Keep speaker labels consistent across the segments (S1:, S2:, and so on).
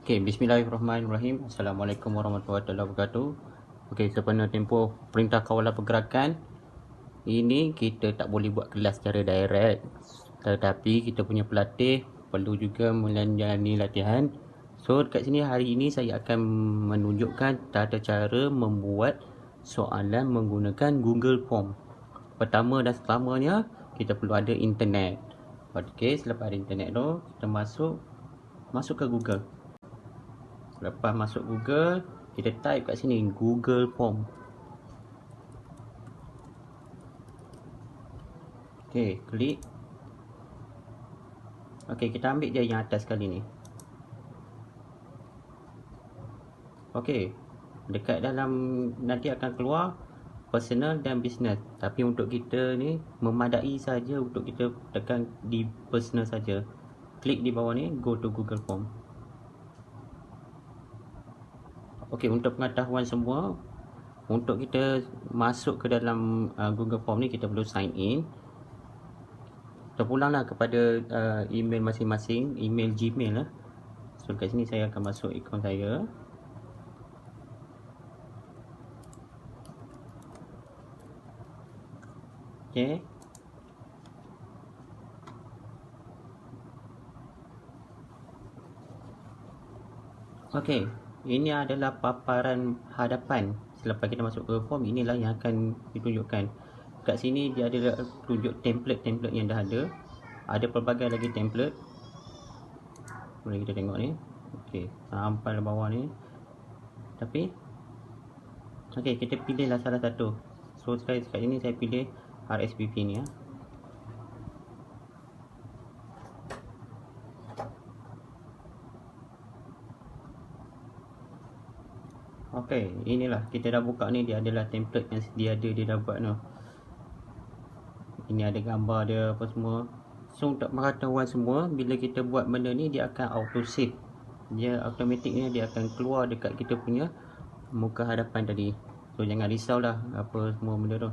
S1: Okey, bismillahirrahmanirrahim. Assalamualaikum warahmatullahi wabarakatuh. Okey, sempena tempoh Perintah Kawalan Pergerakan, ini kita tak boleh buat kelas secara direct. Tetapi kita punya pelatih perlu juga menjalani latihan. So, dekat sini hari ini saya akan menunjukkan tata cara membuat soalan menggunakan Google Form. Pertama dan selamanya, kita perlu ada internet. Okey, selepas ada internet tu, kita masuk ke Google. Lepas masuk Google, kita type kat sini Google Form. Okey, klik. Okey, kita ambil je yang atas sekali ni. Okey, dekat dalam nanti akan keluar personal dan business. Tapi untuk kita ni memadai saja untuk kita tekan di personal saja. Klik di bawah ni, go to Google Form. Okey, untuk pengetahuan semua, untuk kita masuk ke dalam Google Form ni kita perlu sign in. Terpulanglah kepada email masing-masing, email Gmail lah. So kat sini saya akan masuk akaun saya. Okey. Okey, ini adalah paparan hadapan. Selepas kita masuk ke form, inilah yang akan ditunjukkan. Kat sini dia ada tunjuk template-template yang dah ada. Ada pelbagai lagi template. Boleh kita tengok ni. Okey, sampai bawah ni. Tapi okey, kita pilihlah salah satu. So kat sini saya pilih RSVP ni ya. Okey, inilah kita dah buka ni, dia adalah template yang dia dah buat tu. Ini ada gambar dia apa semua. So untuk pengetahuan semua, bila kita buat benda ni dia akan auto save. Dia automaticnya dia akan keluar dekat kita punya muka hadapan tadi. So jangan risaulah apa semua benda tu.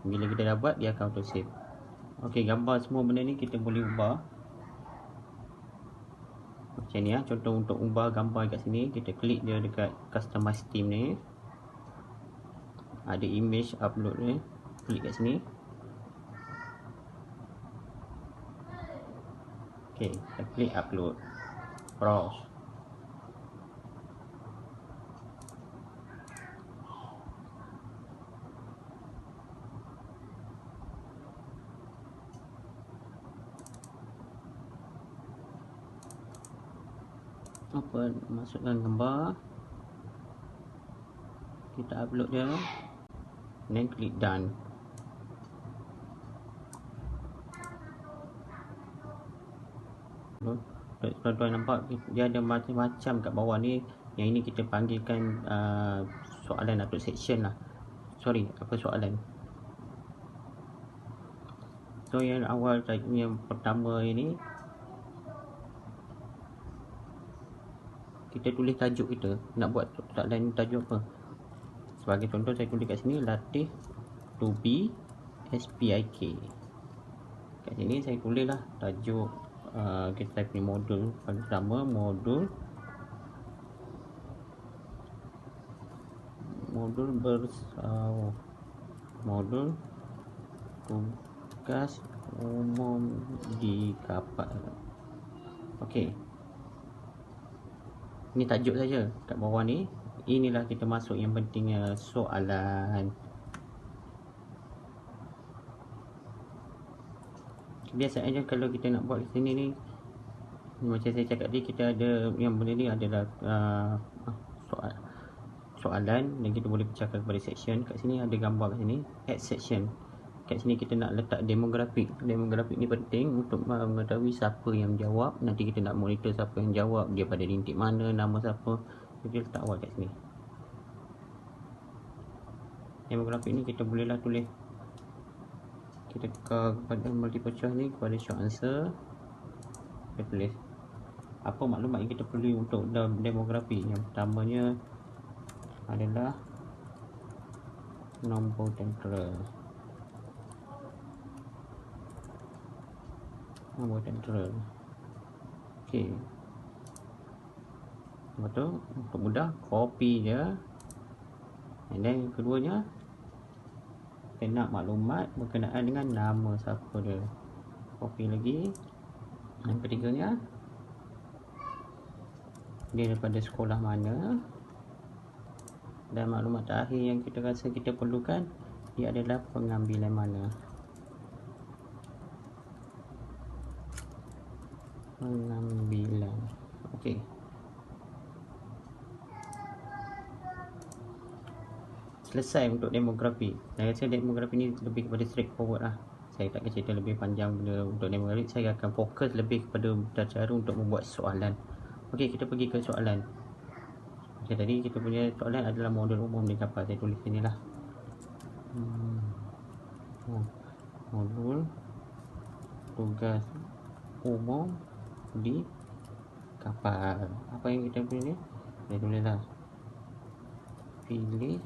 S1: Bila kita dah buat dia akan auto save. Okey, gambar semua benda ni kita boleh ubah. Macam ni ya. Contoh untuk ubah gambar kat sini, kita klik je dekat customize theme ni. Ada image upload ni. Klik kat sini. Okey, kita klik upload. Browse. Apa masukkan gambar, kita upload dia, then klik done. Tuan-tuan nampak dia ada macam-macam kat bawah ni. Yang ini kita panggilkan soalan atau section lah. Sorry, apa soalan. So yang awal yang pertama ini, kita tulis tajuk kita. Nak buat soalan tajuk apa. Sebagai contoh saya tulis kat sini, latih to be SPIK. Kat sini saya tulis lah tajuk kita punya modul pertama, modul tugas umum di kapal. Okey, ini tajuk saja. Kat bawah ni, inilah kita masuk yang pentingnya soalan. Biasanya kalau kita nak buat di sini ni, macam saya cakap tadi, kita ada yang benda ni adalah soalan dan kita boleh pecahkan kepada section. Kat sini ada gambar kat sini, add section. Kat sini kita nak letak demografik. Demografik ni penting untuk mengetahui siapa yang jawab. Nanti kita nak monitor siapa yang jawab, dia pada rintik mana, nama siapa. Kita letak awal kat sini. Demografik ni kita bolehlah tulis. Kita tukar kepada multiple choice ni kepada short answer. Kita tulis apa maklumat yang kita perlu untuk demografi. Yang pertamanya adalah nombor tentera. Okey. Lepas tu untuk mudah copy je. And then yang keduanya, kita nak maklumat berkenaan dengan nama siapa dia, copy lagi. Yang ketiganya, dia daripada sekolah mana. Dan maklumat terakhir yang kita rasa kita perlukan, dia adalah pengambilan mana. Pengambilan. Okey. Selesai untuk demografi. Saya rasa demografi ni lebih kepada straightforward lah. Saya tak akan cerita lebih panjang benda untuk demografi. Saya akan fokus lebih kepada cara untuk membuat soalan. Okey, kita pergi ke soalan. Okey, tadi kita punya soalan adalah modul umum di kapal. Saya tulis sini lah. Modul tugas umum di kapal. Apa yang kita punya ni? Saya tulis lah. Pilih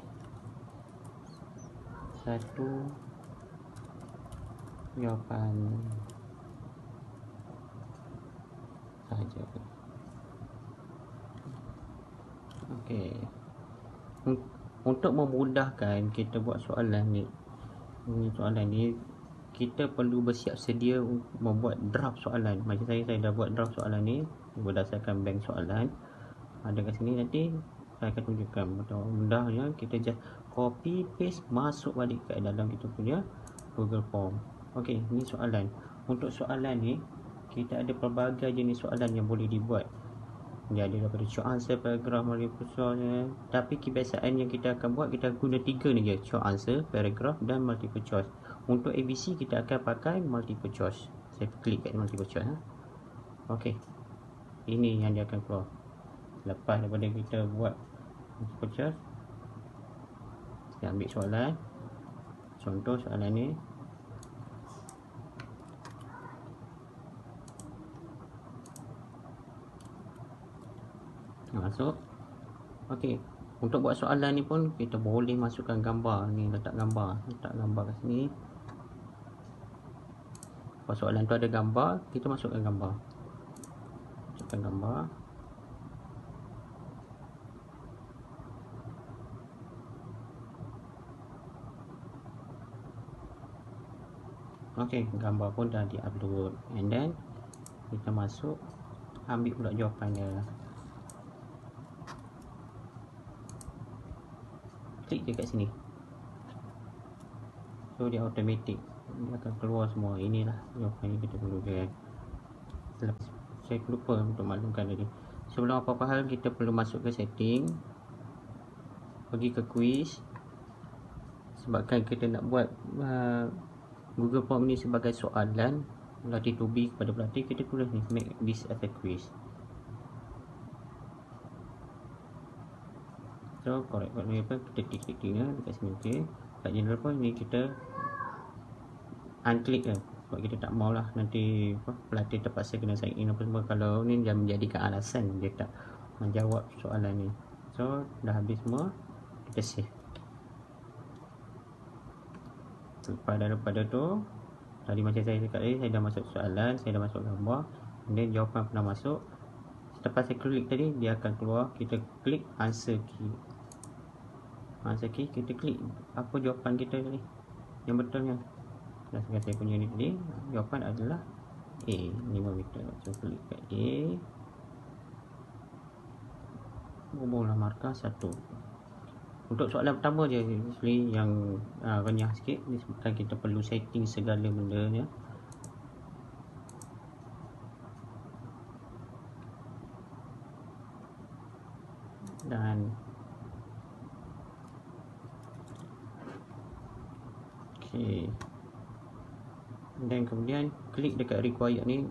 S1: satu jawapan saja. Okey. Untuk memudahkan kita buat soalan ni, kita perlu bersiap sedia untuk membuat draft soalan. Macam saya dah buat draft soalan ni berdasarkan bank soalan. Ada kat sini, nanti saya akan tunjukkan betapa mudahnya kita just copy paste masuk balik ke dalam kita punya Google Form. Okey, ni soalan. Untuk soalan ni kita ada pelbagai jenis soalan yang boleh dibuat. Dia ada daripada short answer, paragraph, multiple choice. Tapi kebiasaan yang kita akan buat, kita guna 3 ni je, short answer, paragraph dan multiple choice. Untuk ABC kita akan pakai multiple choice. Saya klik kat multiple choice. Okey, ini yang dia akan keluar. Lepas daripada kita buat multiple choice, saya ambil soalan. Contoh soalan ni, masuk. Okey, untuk buat soalan ni pun kita boleh masukkan gambar. Ni letak gambar kat sini. Kalau soalan tu ada gambar, kita masukkan gambar. Okey, gambar pun dah di-upload. And then kita masuk, ambil pula jawapannya. Klik je kat sini. So dia automatic, dia akan keluar semua. Inilah jawapan yang kita perlukan. Saya lupa untuk maklumkan tadi. Sebelum apa-apa hal, kita perlu masuk ke setting, pergi ke quiz. Sebabkan kita nak buat Google Form ni sebagai soalan latih to be kepada pelatih, kita tulis ni, make this as a quiz. So correct ni apa, kita klik dekat sini. Okey, kat general pun ni kita unclick lah, sebab kita tak maulah nanti pelatih terpaksa kena sign in apa semua. Kalau ni dia menjadikan alasan dia tak menjawab soalan ni. So dah habis semua, kita save. Lepas daripada tu, tadi macam saya cakap tadi, saya dah masuk soalan, saya dah masuk gambar, dan jawapan pernah masuk. Selepas saya klik tadi, dia akan keluar. Kita klik answer key. Kita klik apa jawapan kita tadi yang betulnya. Berdasarkan saya punya ni tadi, jawapan adalah A, 5 meter. So klik kat A, hubunglah markah 1. Untuk soalan pertama je yang renyah sikit, disebabkan kita perlu setting segala benda ya. Dan okey, dan kemudian klik dekat required ni,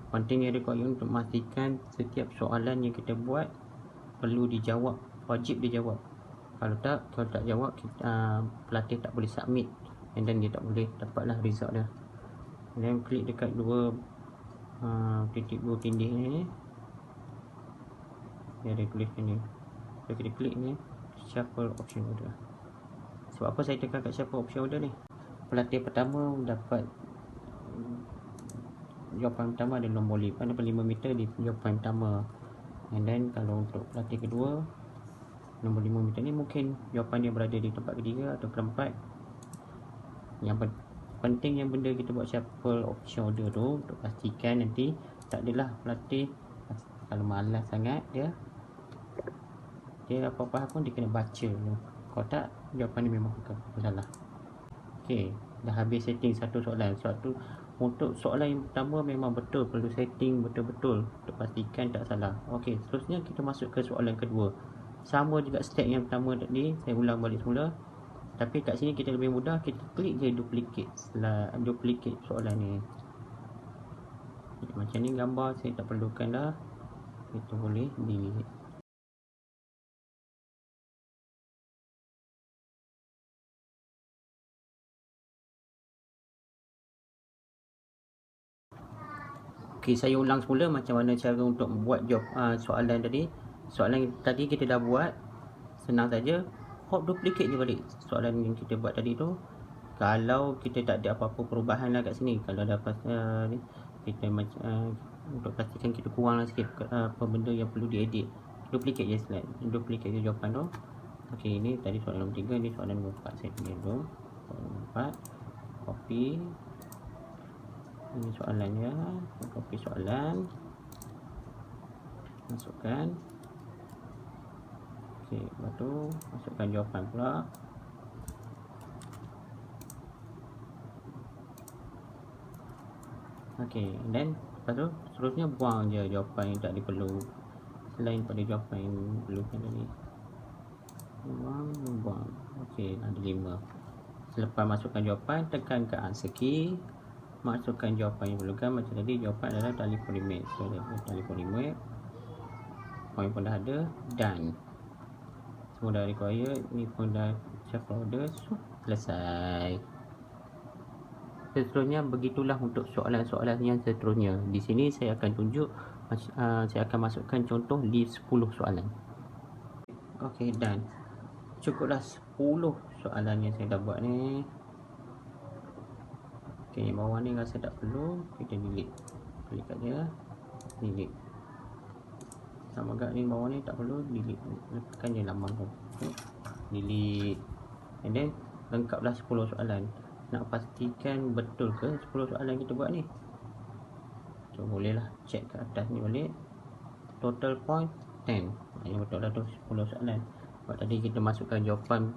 S1: continue required, untuk memastikan setiap soalan yang kita buat perlu dijawab, wajib dijawab. Kalau tak jawab, kita, pelatih tak boleh submit, and then dia tak boleh dapatlah result dia. Dan klik dekat dua tindih ni, dia ada tuliskan ni. So kita klik ni, shuffle option order. Sebab apa saya tekan kat shuffle option order ni? Pelatih pertama dapat jawapan pertama ada nombor 5 meter di jawapan pertama. And then kalau untuk pelatih kedua, nombor 5 meter ni mungkin jawapan dia berada di tempat ketiga atau keempat. Yang penting yang benda kita buat shuffle option order tu untuk pastikan nanti tak adalah pelatih kalau malas sangat dia apa-apa pun dia kena baca dulu. Kalau tak, jawapan dia memang salah. Okey, dah habis setting satu soalan. Untuk soalan yang pertama memang betul, perlu setting betul-betul untuk pastikan tak salah. Okey, seterusnya kita masuk ke soalan kedua. Sama juga step yang pertama tadi, saya ulang balik semula. Tapi kat sini kita lebih mudah, kita klik je duplicate soalan ni. Macam ni gambar saya tak perlukan dah. Kita boleh delete. Okey, saya ulang semula macam mana cara untuk buat soalan tadi. Soalan tadi kita dah buat, senang saja. Hot duplicate je balik soalan yang kita buat tadi tu. Kalau kita tak ada apa-apa perubahan lah kat sini, kalau ada ni kita untuk pastikan kita kurang lah sikit apa benda yang perlu diedit, duplicate je slide, duplicate je jawapan tu. Okey, ini tadi soalan nombor 3, ni soalan nombor 4. Saya pilih dulu soalan nombor 4, copy. Ini soalannya, copy soalan, masukkan. Okey, lepas tu masukkan jawapan pula. Okey, then lepas tu seterusnya buang je jawapan yang tak diperlu selain pada jawapan yang perlukan tadi. Buang. Okey, ada 5. Selepas masukkan jawapan, tekan ke answer key, masukkan jawapan yang perlukan. Macam tadi jawapan adalah telefon remote. So telefon remote, point pun dah ada, done. Semua dah required, ni pun dah shuffle order. So selesai. Seterusnya begitulah untuk soalan-soalan yang seterusnya. Di sini saya akan tunjuk, saya akan masukkan contoh list 10 soalan. Okey, done. Cukuplah 10 soalan yang saya dah buat ni. Okey, yang bawah ni rasa tak perlu, kita delete. Klik kat dia, delete. Sama agak ni bawah ni tak perlu, delete. Letakkan je lambang tu. Okay. Delete. And then lengkaplah 10 soalan. Nak pastikan betul ke 10 soalan kita buat ni? So bolehlah check ke atas ni balik. Total point 10. Yang betul lah tu 10 soalan. Sebab tadi kita masukkan jawapan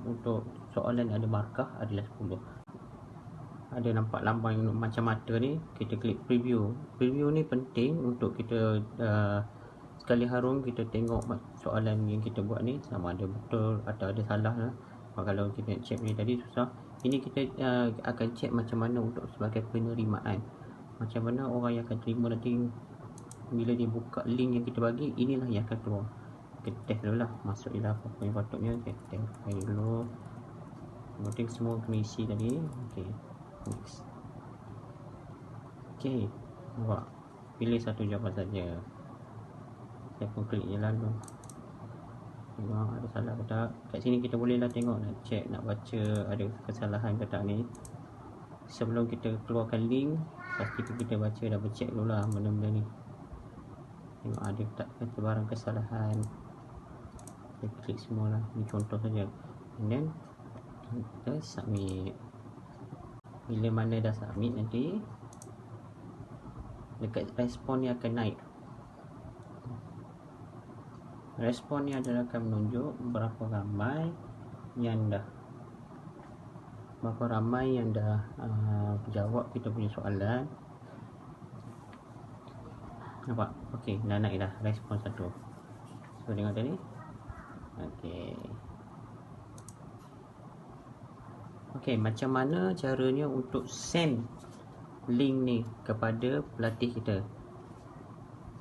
S1: untuk soalan ada markah adalah 10. Ada nampak lambang yang macam mata ni, kita klik preview. Preview ni penting untuk kita sekali harum kita tengok soalan yang kita buat ni sama ada betul atau ada salah lah. Kalau kita nak check ni tadi susah. Ini kita akan check macam mana untuk sebagai penerimaan. Macam mana orang yang akan terima nanti bila dia buka link yang kita bagi, inilah yang akan keluar. Kita test dulu lah, masuk je lah apa yang patutnya. Kita test dulu. Penting semua kena isi tadi. Okay, next. Okay, nampak, pilih satu jawapan saja. Saya pun klik je lah dulu, tengok ada salah ke tak. Kat sini kita boleh lah tengok, nak check, nak baca ada kesalahan ke tak ni. Sebelum kita keluarkan link, pastikan kita baca, double check dulu lah benda-benda ni. Tengok ada tak sebarang kesalahan. Kita klik semua lah, ni contoh saja. And then kita submit. Bila mana dah submit nanti, dekat respon ni akan naik. Respon ni adalah akan menunjuk berapa ramai yang dah jawab kita punya soalan. Nampak? Okey, dah naik dah respon 1. So tengok tadi. Okey, macam mana caranya untuk send link ni kepada pelatih kita?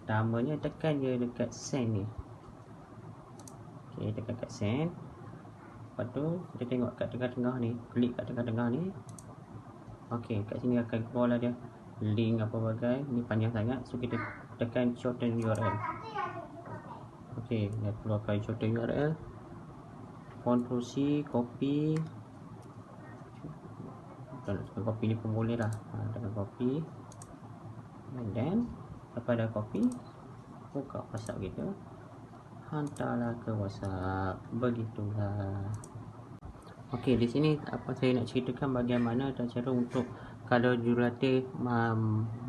S1: Pertamanya tekan je dekat send ni. Okey, tekan kat send. Lepas tu kita tengok kat tengah-tengah ni, klik kat tengah-tengah ni. Okey, kat sini akan keluar lah dia link apa bagai. Ni panjang sangat, so kita tekan shorten URL. Okey, dah keluarkan shorten URL. Ctrl C, copy. Kalau nak copy ni pun boleh lah. Tekan copy. And then lepas dah copy, buka WhatsApp kita, hantarlah ke WhatsApp. Begitulah. Okey, di sini apa saya nak ceritakan bagaimana cara untuk kalau jurulatih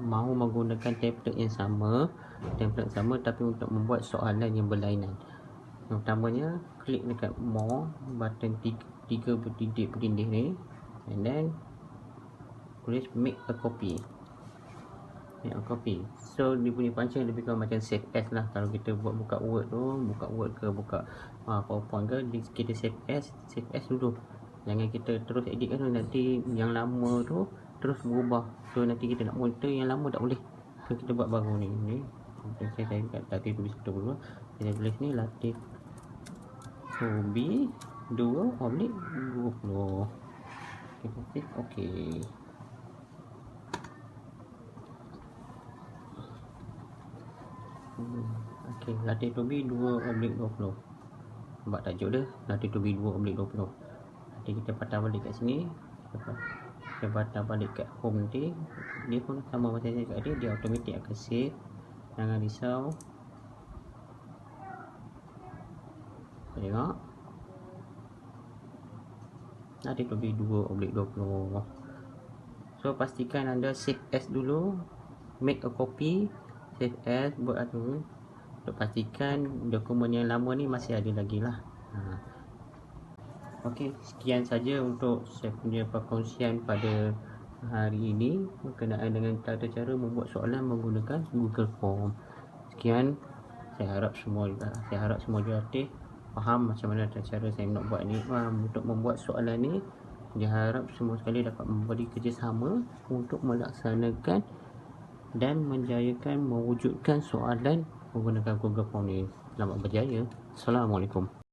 S1: mahu menggunakan template yang sama tapi untuk membuat soalan yang berlainan. Yang pertamanya, klik dekat more, button 3 bertitik berindih ni, and then tulis make a copy. So dia punya function lebih kurang macam save as lah. Kalau kita buka Word tu, buka Word ke buka PowerPoint ke, kita save as dulu. Jangan kita terus edit kan, nanti yang lama tu terus berubah. So nanti kita nak monitor yang lama tak boleh. So kita buat baru ni. Saya kat latih tulis betul dulu. Saya tulis ni latih Toby 2/20. Okey. Okey, latih Toby 2/20. Nampak tajuk dia, latih Toby 2/20. Nanti kita patah balik kat sini. Kita patah balik kat home nanti. Dia pun sama macam saya kat dia automatik akan save. Jangan risau. Tengok. Latih Toby 2/20. So pastikan anda save as dulu, make a copy, save as, buat tu untuk pastikan dokumen yang lama ni masih ada lagi lah. Okey, sekian saja untuk saya punya perkongsian pada hari ini berkenaan dengan tata cara membuat soalan menggunakan Google Form. Sekian, saya harap semua jurulatih faham macam mana cara saya nak buat ni untuk membuat soalan ni. Saya harap semua sekali dapat memberi kerjasama untuk melaksanakan dan menjayakan mewujudkan soalan menggunakan Google Form ni. Selamat berjaya. Assalamualaikum.